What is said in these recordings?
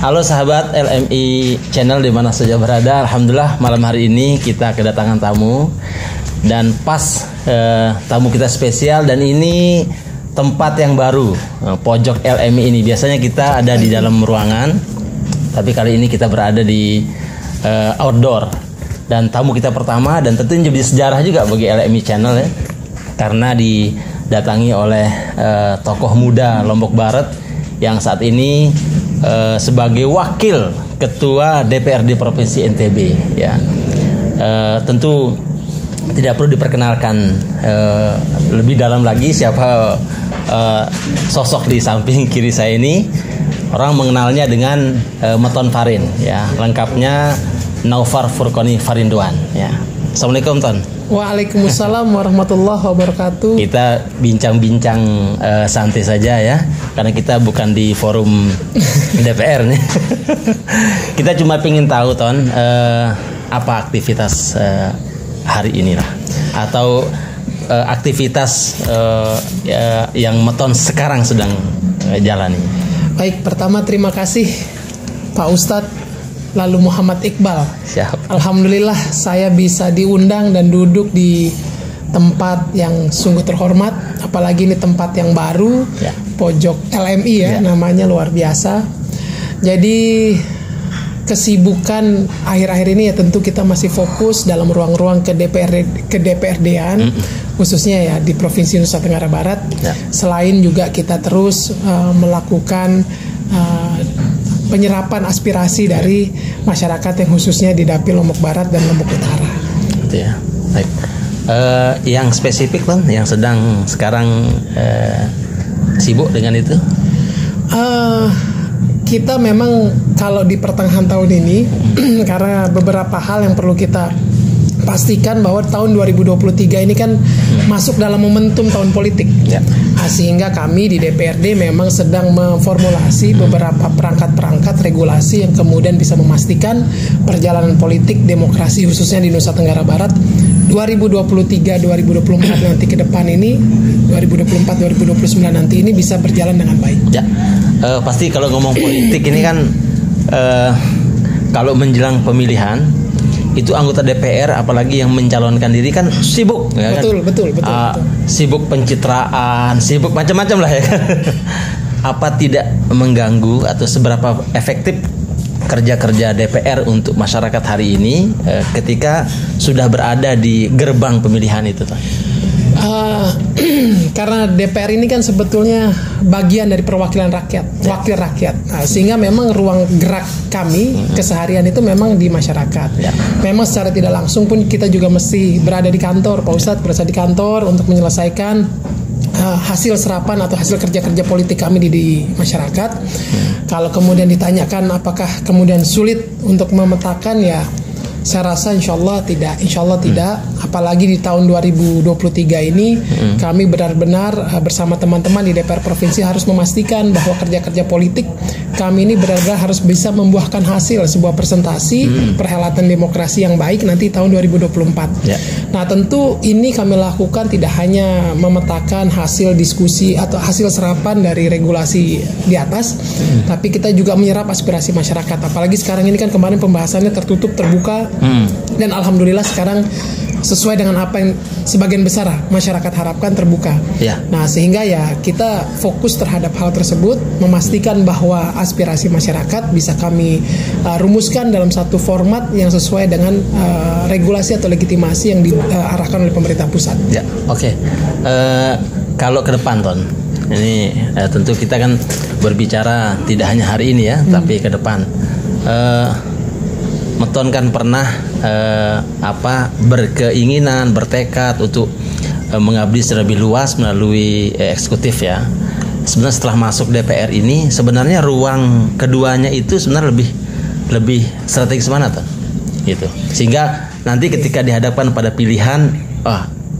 Halo sahabat LMI Channel di mana saja berada. Alhamdulillah malam hari ini kita kedatangan tamu. Dan pas tamu kita spesial, dan ini tempat yang baru, pojok LMI ini. Biasanya kita ada di dalam ruangan, tapi kali ini kita berada di outdoor. Dan tamu kita pertama, dan tentu ini jadi sejarah juga bagi LMI Channel ya, karena didatangi oleh tokoh muda Lombok Barat yang saat ini sebagai wakil ketua DPRD Provinsi NTB ya. Tentu tidak perlu diperkenalkan lebih dalam lagi siapa sosok di samping kiri saya ini. Orang mengenalnya dengan Meton Farin ya, lengkapnya Naufar Furqoni Farinduan ya. Assalamualaikum Ton. Waalaikumsalam warahmatullahi wabarakatuh. Kita bincang-bincang santai saja ya, karena kita bukan di forum DPR nih. Kita cuma pengen tahu Ton, apa aktivitas hari ini lah, atau aktivitas yang Meton sekarang sedang jalani. Baik, pertama terima kasih Pak Ustadz, lalu Muhammad Iqbal. Siap. Alhamdulillah saya bisa diundang dan duduk di tempat yang sungguh terhormat, apalagi ini tempat yang baru ya. Pojok LMI ya, namanya luar biasa. Jadi kesibukan akhir-akhir ini ya tentu kita masih fokus dalam ruang-ruang ke DPRD-an, khususnya ya di Provinsi Nusa Tenggara Barat ya. Selain juga kita terus melakukan penyerapan aspirasi dari masyarakat yang khususnya di Dapil Lombok Barat dan Lombok Utara. Gitu ya. Baik. Yang spesifik Bang, yang sedang sekarang sibuk dengan itu? Kita memang kalau di pertengahan tahun ini karena beberapa hal yang perlu kita pastikan bahwa tahun 2023 ini kan masuk dalam momentum tahun politik ya. Sehingga kami di DPRD memang sedang memformulasi beberapa perangkat-perangkat regulasi yang kemudian bisa memastikan perjalanan politik demokrasi khususnya di Nusa Tenggara Barat 2023-2024 nanti ke depan ini, 2024-2029 nanti ini bisa berjalan dengan baik ya. Pasti kalau ngomong politik ini kan kalau menjelang pemilihan itu anggota DPR apalagi yang mencalonkan diri kan sibuk ya kan? Betul. Sibuk pencitraan, sibuk macam-macam lah ya kan? Apa tidak mengganggu atau seberapa efektif kerja-kerja DPR untuk masyarakat hari ini ketika sudah berada di gerbang pemilihan itu Pak? Karena DPR ini kan sebetulnya bagian dari perwakilan rakyat, wakil rakyat. Sehingga memang ruang gerak kami keseharian itu memang di masyarakat. Memang secara tidak langsung pun kita juga mesti berada di kantor, Pak Ustadz, berada di kantor untuk menyelesaikan hasil serapan atau hasil kerja-kerja politik kami di masyarakat. Kalau kemudian ditanyakan apakah kemudian sulit untuk memetakan, ya saya rasa insya Allah tidak. Apalagi di tahun 2023 ini kami benar-benar bersama teman-teman di DPR Provinsi harus memastikan bahwa kerja-kerja politik kami ini benar-benar harus bisa membuahkan hasil sebuah presentasi perhelatan demokrasi yang baik nanti tahun 2024 ya. Nah tentu ini kami lakukan tidak hanya memetakan hasil diskusi atau hasil serapan dari regulasi di atas, tapi kita juga menyerap aspirasi masyarakat. Apalagi sekarang ini kan kemarin pembahasannya tertutup, terbuka, dan alhamdulillah sekarang sesuai dengan apa yang sebagian besar masyarakat harapkan, terbuka ya. Nah sehingga ya kita fokus terhadap hal tersebut, memastikan bahwa aspirasi masyarakat bisa kami rumuskan dalam satu format yang sesuai dengan regulasi atau legitimasi yang diarahkan oleh pemerintah pusat ya. Oke. Kalau ke depan Ton, ini tentu kita kan berbicara tidak hanya hari ini ya, tapi ke depan. Meton kan pernah berkeinginan, bertekad untuk mengabdi lebih luas melalui eksekutif ya. Sebenarnya setelah masuk DPR ini, sebenarnya ruang keduanya itu sebenarnya lebih strategis mana Ton? Gitu. Sehingga nanti ketika dihadapkan pada pilihan,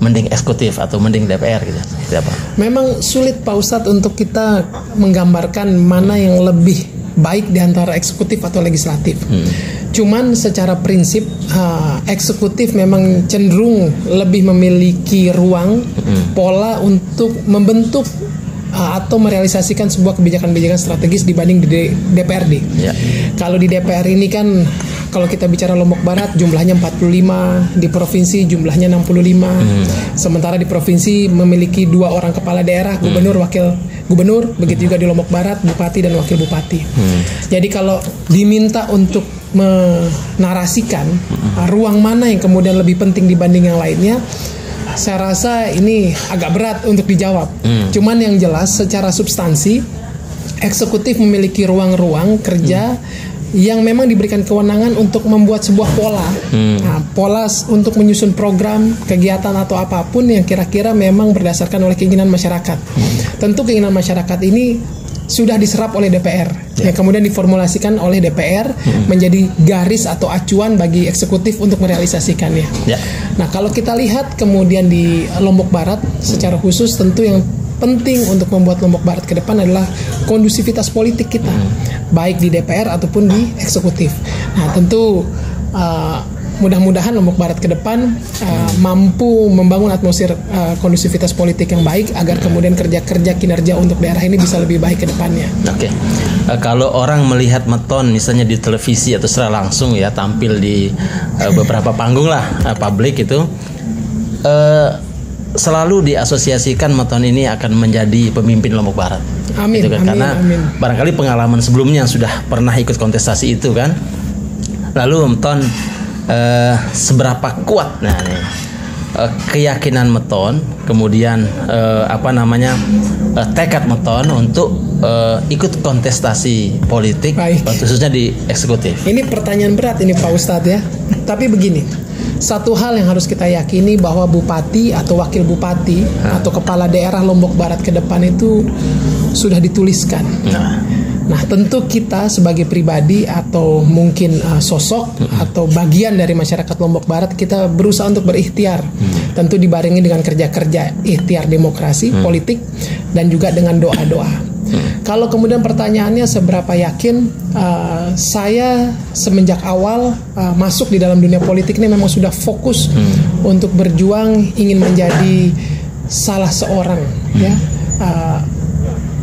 mending eksekutif atau mending DPR gitu. Apa? Memang sulit Pak Ustadz untuk kita menggambarkan mana yang lebih baik di antara eksekutif atau legislatif. Cuman secara prinsip eksekutif memang cenderung lebih memiliki ruang pola untuk membentuk atau merealisasikan sebuah kebijakan-kebijakan strategis dibanding di DPRD. Kalau di DPR ini kan, kalau kita bicara Lombok Barat jumlahnya 45, di provinsi jumlahnya 65. Sementara di provinsi memiliki 2 orang kepala daerah, gubernur, wakil gubernur, begitu juga di Lombok Barat, bupati dan wakil bupati. Jadi kalau diminta untuk menarasikan ruang mana yang kemudian lebih penting dibanding yang lainnya, saya rasa ini agak berat untuk dijawab. Cuman yang jelas secara substansi, eksekutif memiliki ruang-ruang kerja yang memang diberikan kewenangan untuk membuat sebuah pola. Pola untuk menyusun program, kegiatan atau apapun yang kira-kira memang berdasarkan oleh keinginan masyarakat. Tentu keinginan masyarakat ini sudah diserap oleh DPR, yang kemudian diformulasikan oleh DPR menjadi garis atau acuan bagi eksekutif untuk merealisasikannya. Nah, kalau kita lihat kemudian di Lombok Barat secara khusus, tentu yang penting untuk membuat Lombok Barat ke depan adalah kondusivitas politik kita, baik di DPR ataupun di eksekutif. Nah, tentu mudah-mudahan Lombok Barat ke depan mampu membangun atmosfer kondusivitas politik yang baik agar kemudian kerja-kerja kinerja untuk daerah ini bisa lebih baik ke depannya. Kalau orang melihat Meton misalnya di televisi atau secara langsung ya, tampil di beberapa panggung lah publik itu, selalu diasosiasikan Meton ini akan menjadi pemimpin Lombok Barat. Amin. Gitu kan? Karena barangkali pengalaman sebelumnya sudah pernah ikut kontestasi itu kan. Lalu Meton seberapa kuat keyakinan Meton, kemudian tekad Meton untuk ikut kontestasi politik, khususnya di eksekutif. Ini pertanyaan berat ini Pak Ustadz ya. Tapi begini, satu hal yang harus kita yakini bahwa bupati atau wakil bupati atau kepala daerah Lombok Barat ke depan itu sudah dituliskan. Nah, tentu kita sebagai pribadi atau mungkin sosok atau bagian dari masyarakat Lombok Barat, kita berusaha untuk berikhtiar. Tentu dibarengi dengan kerja-kerja ikhtiar demokrasi, politik, dan juga dengan doa-doa. Kalau kemudian pertanyaannya seberapa yakin, saya semenjak awal masuk di dalam dunia politik ini memang sudah fokus untuk berjuang ingin menjadi salah seorang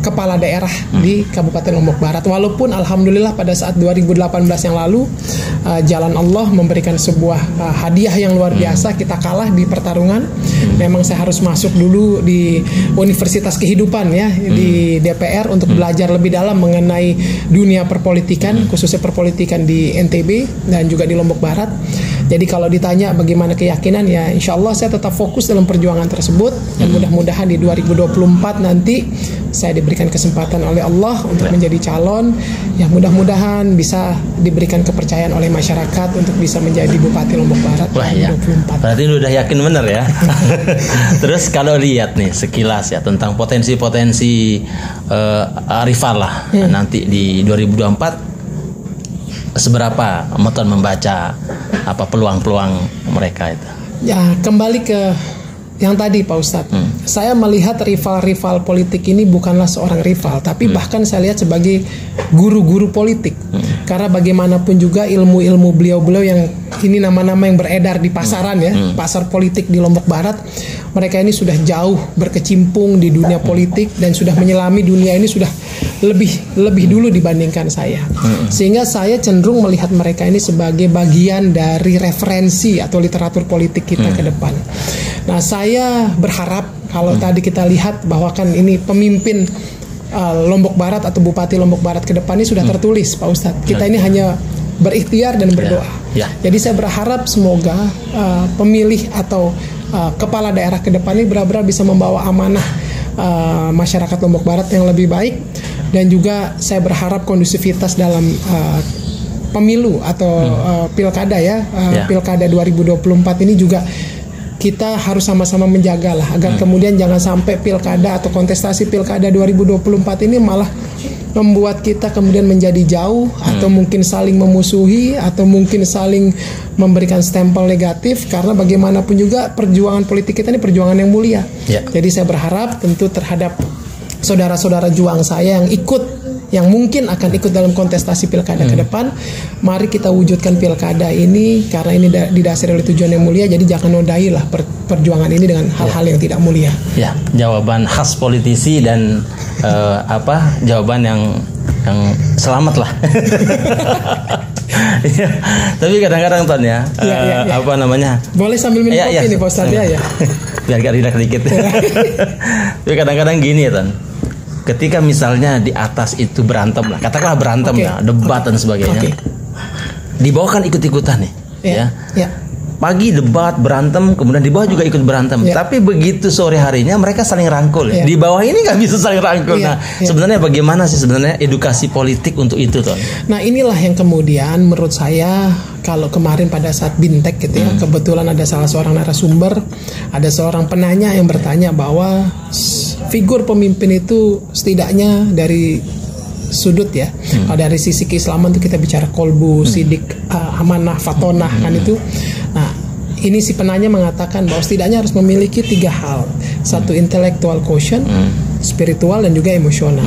kepala daerah di Kabupaten Lombok Barat. Walaupun alhamdulillah pada saat 2018 yang lalu jalan Allah memberikan sebuah hadiah yang luar biasa, kita kalah di pertarungan. Memang saya harus masuk dulu di Universitas Kehidupan ya, di DPR untuk belajar lebih dalam mengenai dunia perpolitikan, khususnya perpolitikan di NTB dan juga di Lombok Barat. Jadi kalau ditanya bagaimana keyakinan, ya insya Allah saya tetap fokus dalam perjuangan tersebut, dan mudah-mudahan di 2024 nanti saya diberikan kesempatan oleh Allah untuk menjadi calon, yang mudah-mudahan bisa diberikan kepercayaan oleh masyarakat untuk bisa menjadi Bupati Lombok Barat 2024. Berarti udah yakin bener ya. Terus kalau lihat nih sekilas ya tentang potensi-potensi rival lah nanti di 2024, seberapa Meton membaca peluang-peluang mereka itu? Ya, kembali ke yang tadi Pak Ustadz, saya melihat rival-rival politik ini bukanlah seorang rival, tapi bahkan saya lihat sebagai guru-guru politik. Karena bagaimanapun juga ilmu-ilmu beliau-beliau yang ini nama-nama yang beredar di pasaran ya, pasar politik di Lombok Barat, mereka ini sudah jauh berkecimpung di dunia politik dan sudah menyelami dunia ini sudah lebih dulu dibandingkan saya. Sehingga saya cenderung melihat mereka ini sebagai bagian dari referensi atau literatur politik kita ke depan. Nah, saya berharap kalau tadi kita lihat bahwa kan ini pemimpin Lombok Barat atau Bupati Lombok Barat ke depan ini sudah tertulis Pak Ustadz. Kita ini hanya berikhtiar dan berdoa. Jadi saya berharap semoga pemilih atau kepala daerah ke depan ini benar-benar bisa membawa amanah masyarakat Lombok Barat yang lebih baik, dan juga saya berharap kondusivitas dalam pemilu atau pilkada pilkada 2024 ini juga kita harus sama-sama menjaga lah agar kemudian jangan sampai pilkada atau kontestasi pilkada 2024 ini malah membuat kita kemudian menjadi jauh atau mungkin saling memusuhi atau mungkin saling memberikan stempel negatif, karena bagaimanapun juga perjuangan politik kita ini perjuangan yang mulia. Jadi saya berharap tentu terhadap saudara-saudara juang saya yang mungkin akan ikut dalam kontestasi pilkada ke depan, mari kita wujudkan pilkada ini karena ini didasari oleh tujuan yang mulia. Jadi jangan nodailah perjuangan ini dengan hal-hal yang tidak mulia. Ya, jawaban khas politisi dan jawaban yang selamat lah. Iya. Tapi kadang-kadang Ton ya, apa namanya? Boleh sambil minum kopi nih Pak Ustadz ya. Biar gak rileks dikit. Tapi kadang-kadang gini ya Ton. Ketika misalnya di atas itu berantem lah, katakanlah berantem lah, debat dan sebagainya. Di bawah kan ikut-ikutan nih, ya. Pagi debat berantem, kemudian di bawah juga ikut berantem. Tapi begitu sore harinya mereka saling rangkul. Di bawah ini nggak bisa saling rangkul. Sebenarnya bagaimana sih sebenarnya edukasi politik untuk itu, Ton? Nah inilah yang kemudian menurut saya kalau kemarin pada saat Bintek gitu ya, kebetulan ada salah seorang narasumber, ada seorang penanya yang bertanya bahwa figur pemimpin itu setidaknya dari sudut ya, kalau dari sisi keislaman itu kita bicara kolbu, sidik, amanah, fatonah kan itu. Nah, ini si penanya mengatakan bahwa setidaknya harus memiliki 3 hal. Satu, intellectual quotient, spiritual dan juga emosional.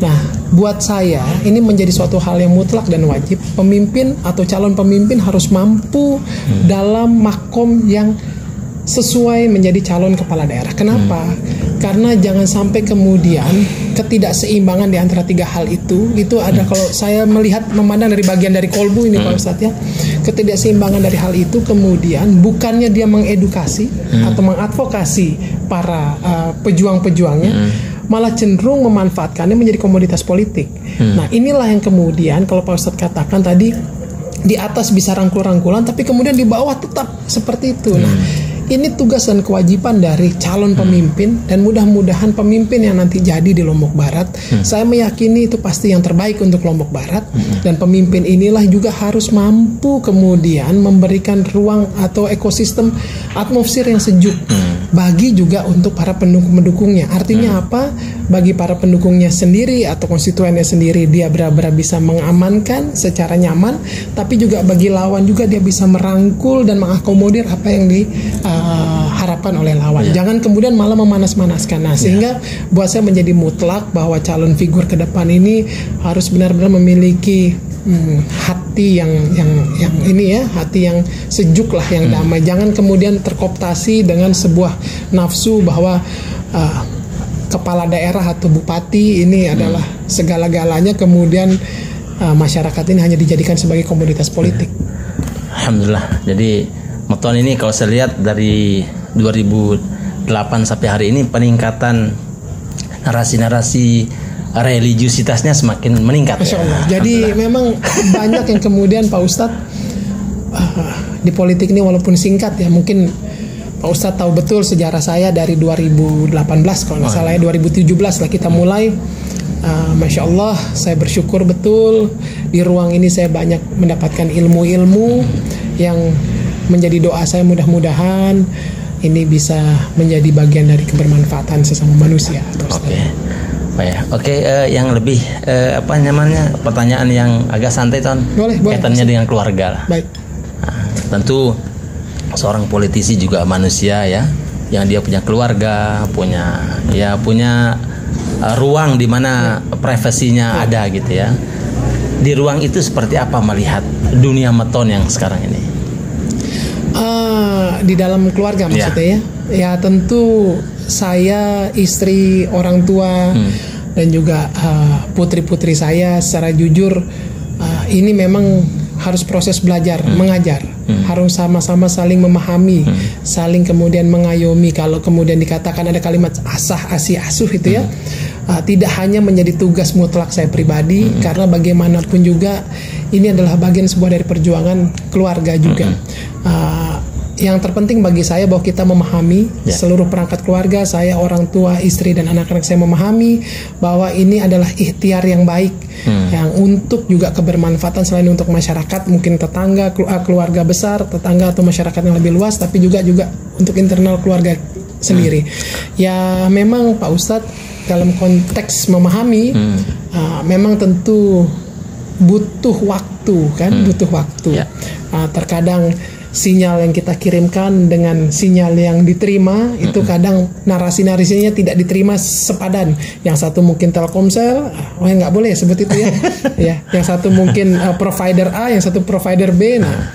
Nah, buat saya ini menjadi suatu hal yang mutlak dan wajib. Pemimpin atau calon pemimpin harus mampu dalam makom yang sesuai menjadi calon kepala daerah. Kenapa? Karena jangan sampai kemudian ketidakseimbangan di antara 3 hal itu ada, kalau saya memandang dari bagian dari kolbu ini Pak Ustadz ya, ketidakseimbangan dari hal itu kemudian bukannya dia mengedukasi atau mengadvokasi para pejuang-pejuangnya, malah cenderung memanfaatkannya menjadi komoditas politik. Nah inilah yang kemudian kalau Pak Ustadz katakan tadi, di atas bisa rangkul-rangkulan tapi kemudian di bawah tetap seperti itu. Nah ini tugas dan kewajiban dari calon pemimpin, dan mudah-mudahan pemimpin yang nanti jadi di Lombok Barat, saya meyakini itu pasti yang terbaik untuk Lombok Barat, dan pemimpin inilah juga harus mampu kemudian memberikan ruang atau ekosistem atmosfer yang sejuk bagi juga untuk para pendukung-pendukungnya. Artinya apa? Bagi para pendukungnya sendiri atau konstituennya sendiri dia benar-benar bisa mengamankan secara nyaman, tapi juga bagi lawan juga dia bisa merangkul dan mengakomodir apa yang diharapkan oleh lawan. Jangan kemudian malah memanas-manaskan. Nah, sehingga buat saya menjadi mutlak bahwa calon figur ke depan ini harus benar-benar memiliki hati yang ini ya, hati yang sejuk lah, yang damai. Jangan kemudian terkooptasi dengan sebuah nafsu bahwa kepala daerah atau bupati ini adalah segala-galanya, kemudian masyarakat ini hanya dijadikan sebagai komoditas politik. Alhamdulillah. Jadi Meton ini kalau saya lihat dari 2008 sampai hari ini peningkatan narasi-narasi religiusitasnya semakin meningkat. Masya Allah. Jadi memang banyak yang kemudian Pak Ustadz di politik ini walaupun singkat ya, mungkin Pak Ustadz tahu betul sejarah saya dari 2018 kalau nggak salah ya, 2017 lah kita mulai. Masya Allah, saya bersyukur betul di ruang ini saya banyak mendapatkan ilmu-ilmu yang menjadi doa saya, mudah-mudahan ini bisa menjadi bagian dari kebermanfaatan sesama manusia. Oke, yang lebih apa namanya, pertanyaan yang agak santai Ton, kaitannya dengan keluarga lah. Baik. Nah, tentu seorang politisi juga manusia ya, yang dia punya keluarga, punya ruang di mana privasinya ada gitu ya. Di ruang itu seperti apa melihat dunia Meton yang sekarang ini? Di dalam keluarga maksudnya ya. Ya tentu saya, istri, orang tua dan juga putri-putri saya secara jujur ini memang harus proses belajar, mengajar, harus sama-sama saling memahami, saling kemudian mengayomi. Kalau kemudian dikatakan ada kalimat asah, asih, asuh itu ya, tidak hanya menjadi tugas mutlak saya pribadi, karena bagaimanapun juga ini adalah bagian sebuah dari perjuangan keluarga juga. Yang terpenting bagi saya bahwa kita memahami seluruh perangkat keluarga, saya, orang tua, istri dan anak-anak saya memahami bahwa ini adalah ikhtiar yang baik, yang untuk juga kebermanfaatan selain untuk masyarakat, mungkin tetangga, keluarga besar, tetangga atau masyarakat yang lebih luas, tapi juga untuk internal keluarga sendiri. Ya memang Pak Ustadz dalam konteks memahami, memang tentu butuh waktu kan, butuh waktu. Terkadang sinyal yang kita kirimkan dengan sinyal yang diterima itu kadang narasi-narasinya tidak diterima sepadan. Yang satu mungkin Telkomsel, nggak boleh sebut itu ya. Ya, yang satu mungkin provider A, yang satu provider B. Nah,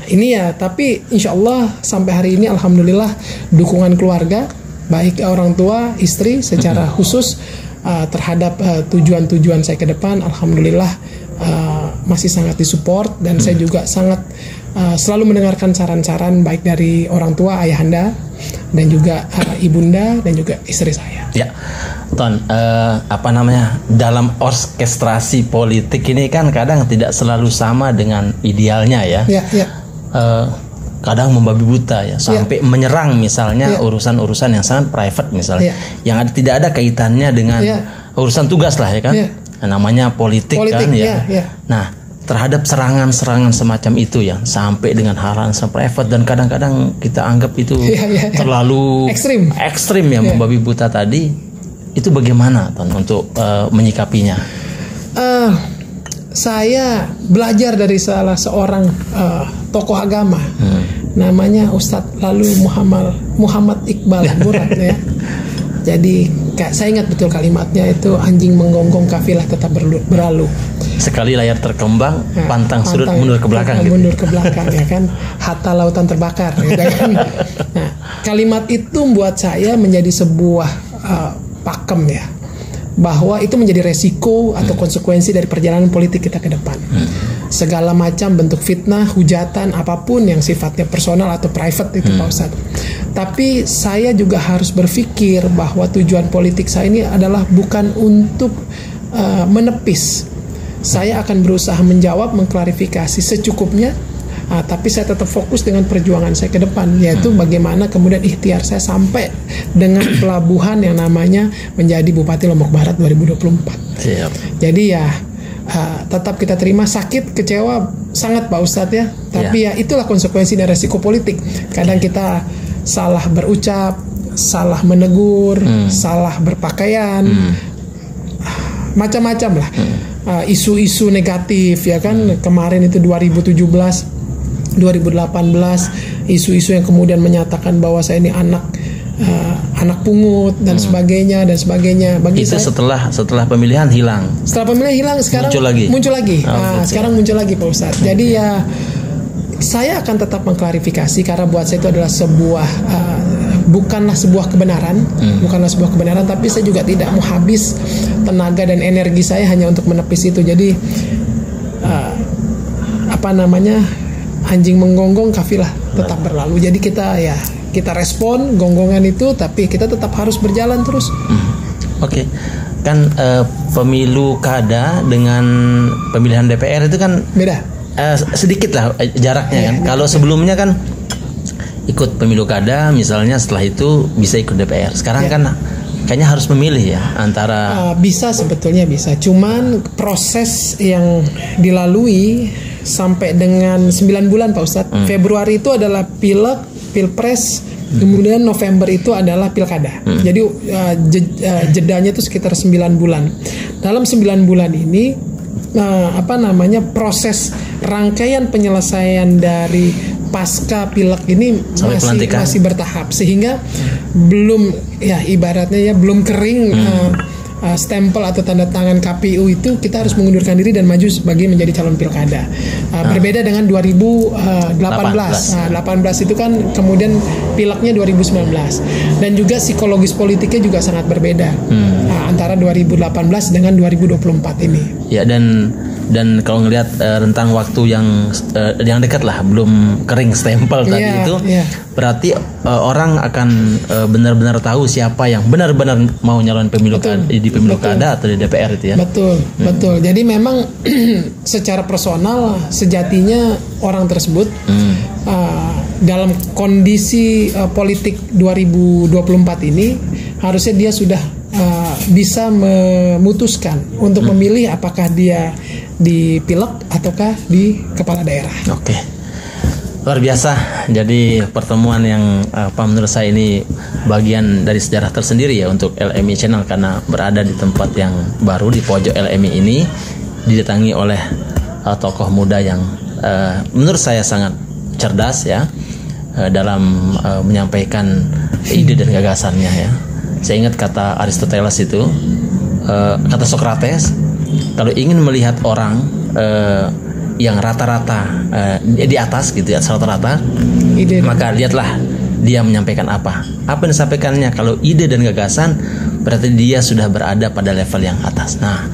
ini ya. Tapi insya Allah sampai hari ini alhamdulillah dukungan keluarga, baik orang tua, istri secara khusus terhadap tujuan-tujuan saya ke depan, alhamdulillah masih sangat disupport, dan saya juga sangat selalu mendengarkan saran-saran baik dari orang tua, ayahanda, dan juga ibunda, dan juga istri saya. Ya, Ton, dalam orkestrasi politik ini kan kadang tidak selalu sama dengan idealnya ya. Ya. Kadang membabi buta ya, sampai menyerang misalnya urusan-urusan yang sangat private misalnya, yang tidak ada kaitannya dengan urusan tugas lah ya kan, namanya politik kan ya. Nah, terhadap serangan-serangan semacam itu ya, sampai dengan hal-hal private, dan kadang-kadang kita anggap itu terlalu ekstrim ya, membabi buta tadi, itu bagaimana Ton untuk menyikapinya? Saya belajar dari salah seorang tokoh agama, namanya Ustadz lalu Muhammad Iqbal Murad ya. Jadi saya ingat betul kalimatnya itu, anjing menggonggong kafilah tetap berlalu. Sekali layar terkembang, pantang surut mundur ke belakang. Mundur ke belakang ya kan, hatta lautan terbakar ya kan. Nah, kalimat itu membuat saya menjadi sebuah pakem ya, bahwa itu menjadi resiko atau konsekuensi dari perjalanan politik kita ke depan. Segala macam bentuk fitnah, hujatan, apapun yang sifatnya personal atau private itu Pak Ustadz. Tapi saya juga harus berpikir bahwa tujuan politik saya ini adalah bukan untuk menepis. Saya akan berusaha menjawab, mengklarifikasi secukupnya, tapi saya tetap fokus dengan perjuangan saya ke depan, yaitu bagaimana kemudian ikhtiar saya sampai dengan pelabuhan yang namanya menjadi Bupati Lombok Barat 2024. Siap. Jadi ya tetap kita terima, sakit, kecewa sangat Pak Ustadz ya, tapi ya itulah konsekuensi dan resiko politik. Kadang kita salah berucap, salah menegur, salah berpakaian, macam-macam lah. Isu-isu negatif ya kan, kemarin itu 2017, 2018, isu-isu yang kemudian menyatakan bahwa saya ini anak pungut dan sebagainya. Bagi itu saya, setelah pemilihan hilang. Setelah pemilihan hilang, sekarang muncul lagi. Sekarang muncul lagi Pak Ustadz. Jadi ya saya akan tetap mengklarifikasi, karena buat saya itu adalah sebuah bukanlah sebuah kebenaran, tapi saya juga tidak mau habis tenaga dan energi saya hanya untuk menepis itu. Jadi anjing menggonggong kafilah tetap berlalu. Jadi kita respon gonggongan itu, tapi kita tetap harus berjalan terus. Oke. Kan pemilu kada dengan pemilihan DPR itu kan beda. Sedikit lah jaraknya kan. Kalau sebelumnya kan ikut pemilu kada, misalnya setelah itu bisa ikut DPR. Sekarang kan kayaknya harus memilih ya antara. Bisa, sebetulnya bisa. Cuman proses yang dilalui sampai dengan 9 bulan Pak Ustadz. Februari itu adalah pilpres, kemudian November itu adalah pilkada. Jadi jedanya itu sekitar 9 bulan. Dalam 9 bulan ini proses rangkaian penyelesaian dari pasca pilek ini masih bertahap, sehingga belum ibaratnya belum kering stempel atau tanda tangan KPU itu kita harus mengundurkan diri dan maju sebagai menjadi calon pilkada. Berbeda dengan 2018. 18 itu kan kemudian pileknya 2019, dan juga psikologis politiknya juga sangat berbeda antara 2018 dengan 2024 ini. Ya, dan kalau ngelihat rentang waktu yang dekat lah, belum kering stempel tadi itu, berarti orang akan benar-benar tahu siapa yang benar-benar mau nyalon di pemilu kada atau di DPR itu ya. Betul. Jadi memang secara personal sejatinya orang tersebut dalam kondisi politik 2024 ini harusnya dia sudah bisa memutuskan untuk memilih apakah dia di pilek ataukah di kepala daerah. Oke. Luar biasa. Jadi pertemuan yang menurut saya ini bagian dari sejarah tersendiri ya untuk LMI Channel, karena berada di tempat yang baru di pojok LMI ini, didatangi oleh tokoh muda yang menurut saya sangat cerdas ya dalam menyampaikan ide dan gagasannya ya. Saya ingat kata Aristoteles itu, kata Socrates, kalau ingin melihat orang yang rata-rata di atas gitu ya, rata-rata, maka lihatlah dia menyampaikan apa yang disampaikannya. Kalau ide dan gagasan berarti dia sudah berada pada level yang atas. Nah,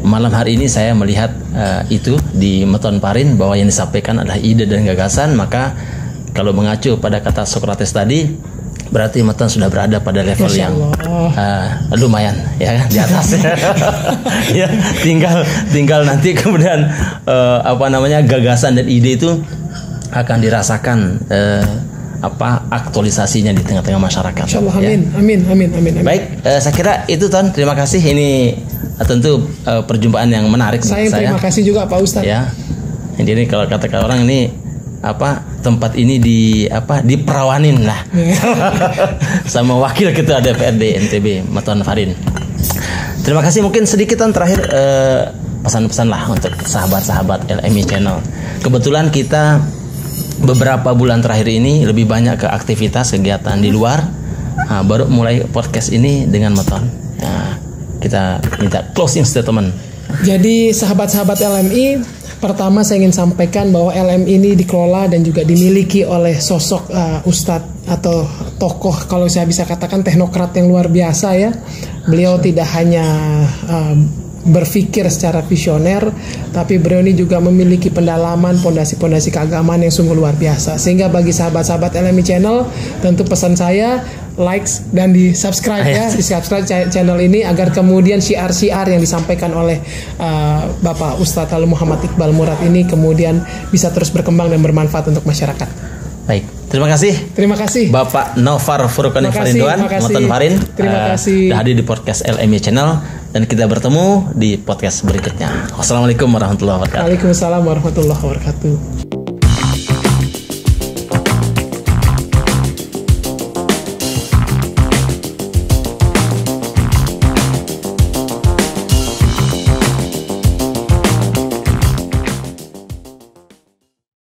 malam hari ini saya melihat itu di Meton Parin, bahwa yang disampaikan adalah ide dan gagasan. Maka kalau mengacu pada kata Socrates tadi, berarti Meton sudah berada pada level yang lumayan ya, di atas. Ya, tinggal nanti kemudian gagasan dan ide itu akan dirasakan aktualisasinya di tengah-tengah masyarakat. Insyaallah, amin. Baik, saya kira itu Ton. Terima kasih. Ini tentu perjumpaan yang menarik. Saya terima kasih juga Pak Ustadz. Ya, jadi kalau kata orang ini tempat ini diperawanin lah sama Wakil Ketua DPRD NTB Meton Parin. Terima kasih. Mungkin sedikit Ton terakhir, pesan-pesan lah untuk sahabat-sahabat LMI Channel. Kebetulan kita beberapa bulan terakhir ini lebih banyak ke aktivitas kegiatan di luar. Baru mulai podcast ini dengan Meton. Kita minta closing statement. Jadi sahabat-sahabat LMI, pertama saya ingin sampaikan bahwa LMI ini dikelola dan juga dimiliki oleh sosok Ustadz atau tokoh, kalau saya bisa katakan teknokrat yang luar biasa ya. Beliau tidak hanya berpikir secara visioner, tapi beliau ini juga memiliki pendalaman pondasi-pondasi keagamaan yang sungguh luar biasa. Sehingga bagi sahabat-sahabat LMI Channel, tentu pesan saya likes dan di subscribe ya, di subscribe channel ini agar kemudian syiar-syiar yang disampaikan oleh Bapak Ustadz Muhammad Iqbal Murad ini kemudian bisa terus berkembang dan bermanfaat untuk masyarakat. Baik, terima kasih. Terima kasih Bapak Nofar Furqani Farinduan, Meton Parin. Terima kasih. Sudah hadir di podcast LMI Channel, dan kita bertemu di podcast berikutnya. Wassalamualaikum warahmatullahi wabarakatuh. Waalaikumsalam warahmatullahi wabarakatuh.